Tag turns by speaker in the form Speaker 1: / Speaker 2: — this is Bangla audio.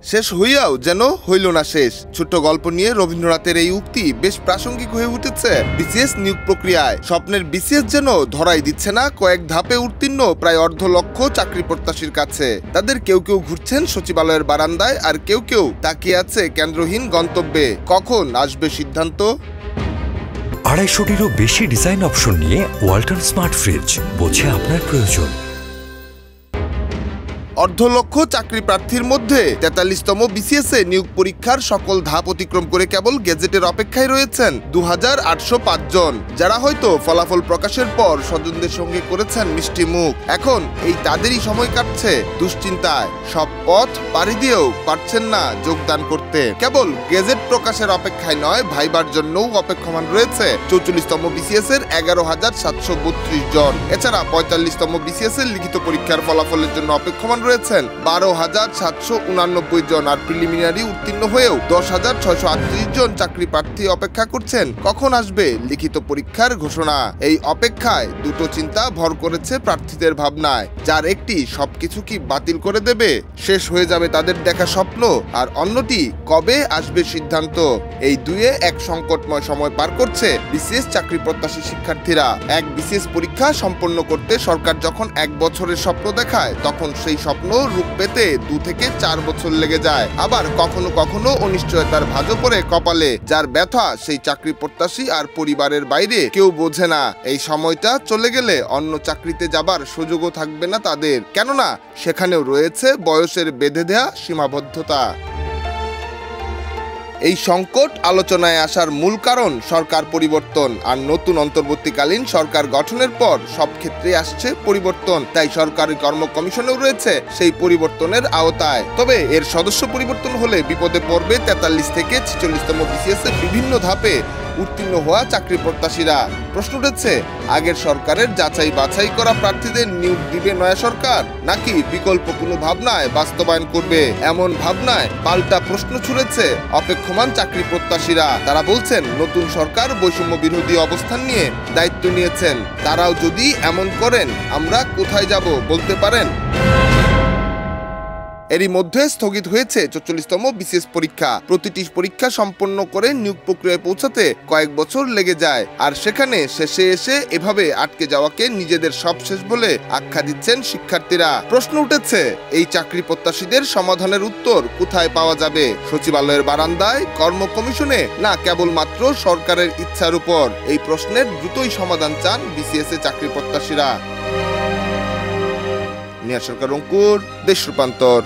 Speaker 1: শেষ হইয়াও যেন হইল না শেষ। ছোট্ট গল্প নিয়ে রবীন্দ্রনাথের এই উক্তি বেশ প্রাসঙ্গিক হয়ে উঠেছে বিসিএস নিয়োগ প্রক্রিয়ায়। স্বপ্নের বিসিএস যেন ধরাই দিচ্ছে না কয়েক ধাপে উত্তীর্ণ প্রায় 1.5 লক্ষ চাকরি প্রত্যাশীর কাছে। তাদের কেউ কেউ ঘুরছেন সচিবালয়ের বারান্দায়, আর কেউ কেউ তাকিয়ে আছে কেন্দ্রহীন গন্তব্যে। কখন আসবে সিদ্ধান্ত?
Speaker 2: 250টিরও বেশি ডিজাইন অপশন নিয়ে ওয়ালটন স্মার্ট ফ্রিজ, বোঝে আপনার প্রয়োজন।
Speaker 1: 1.5 লক্ষ চাকরি প্রার্থীর মধ্যে 43তম বিসিএস এ নিয়োগ পরীক্ষার সকল ধাপ অতিক্রম করে কেবল গেজেটের অপেক্ষায় রয়েছেন 2805 জন, যারা হয়তো ফলাফল প্রকাশের পর স্বজনদের সঙ্গে করেছেন মিষ্টি মুখ। এখন এই তাদেরই সময় কাটছে দুশ্চিন্তায়। সব পথ পাড়ি দিয়েও পারছেন না যোগদান করতে। কেবল গেজেট প্রকাশের অপেক্ষায় নয়, ভাইবার জন্যও অপেক্ষমান রয়েছে 44তম বিসিএস এর 11,732 জন। এছাড়া 45তম বিসিএস এর লিখিত পরীক্ষার ফলাফলের জন্য অপেক্ষমান রয়েছেন 12,789 জন, আর প্রিলিমিনারি উত্তীর্ণ হয়েও 10,638 জন চাকরি প্রার্থী অপেক্ষা করছেন কখন আসবে লিখিত পরীক্ষার ঘোষণা। এই অপেক্ষায় দুটো চিন্তা ভর করেছে প্রার্থীদের ভাবনায়, যার একটি সবকিছু কি বাতিল করে দেবে, শেষ হয়ে যাবে তাদের দেখা স্বপ্ন, আর অন্যটি কবে আসবে সিদ্ধান্ত। এই দুয়ে এক সংকটময় সময় পার করছে বিসিএস চাকরি প্রত্যাশী শিক্ষার্থীরা। এক বিসিএস পরীক্ষা সম্পন্ন করতে সরকার যখন 1 বছরের স্বপ্ন দেখায়, তখন সেই স্বপ্ন রূপ পেতে 2 থেকে 4 বছর লেগে যায়। আবার কখনো কখনো অনিশ্চয়তার ভাঁজও পড়ে কপালে, যার ব্যথা সেই চাকরি প্রত্যাশী আর পরিবারের বাইরে কেউ বোঝে না। এই সময়টা চলে গেলে অন্য চাকরিতে যাবার সুযোগও থাকবে না তাদের, কেননা সেখানেও রয়েছে বয়সের বেঁধে দেয়া সীমাবদ্ধতা। এই সংকট আলোচনায় আসার মূল কারণ সরকার পরিবর্তন, আর নতুন অন্তর্বর্তীকালীন সরকার গঠনের পর সব ক্ষেত্রে আসছে পরিবর্তন। তাই সরকারি কর্ম কমিশনেও রয়েছে সেই পরিবর্তনের আওতায়। তবে এর সদস্য পরিবর্তন হলে বিপদে পড়বে 43 থেকে 46তম বিসিএস এর বিভিন্ন ধাপে উত্তীর্ণ হওয়া চাকরি প্রত্যাশীরা। প্রশ্ন উঠেছে, আগের সরকারের যাচাই বাছাই করা প্রার্থীদের নিয়োগ দিবে নয়া সরকার, নাকি বিকল্প কোনো ভাবনায় বাস্তবায়ন করবে? এমন ভাবনায় পাল্টা প্রশ্ন ছুড়েছে অপেক্ষমান চাকরি প্রত্যাশীরা। তারা বলছেন, নতুন সরকার বৈষম্য বিরোধী অবস্থান নিয়ে দায়িত্ব নিয়েছেন, তারাও যদি এমন করেন আমরা কোথায় যাব বলতে পারেন? এরই মধ্যে স্থগিত হয়েছে 44তম বিসিএস পরীক্ষা। প্রতিটি পরীক্ষা সম্পন্ন করে নিয়োগ প্রক্রিয়ায় পৌঁছাতে কয়েক বছর লেগে যায়, আর সেখানে শেষে এসে এভাবে আটকে যাওয়াকে নিজেদের সব শেষ বলে আখ্যা দিচ্ছেন শিক্ষার্থীরা। প্রশ্ন উঠেছে, এই চাকরি প্রত্যাশীদের সমাধানের উত্তর কোথায় পাওয়া যাবে? সচিবালয়ের বারান্দায়, কর্ম কমিশনে, না কেবলমাত্র সরকারের ইচ্ছার উপর? এই প্রশ্নের দ্রুতই সমাধান চান বিসিএস এ চাকরি প্রত্যাশীরা। নিয়া সরকার, অঙ্কুর, দেশ রূপান্তর।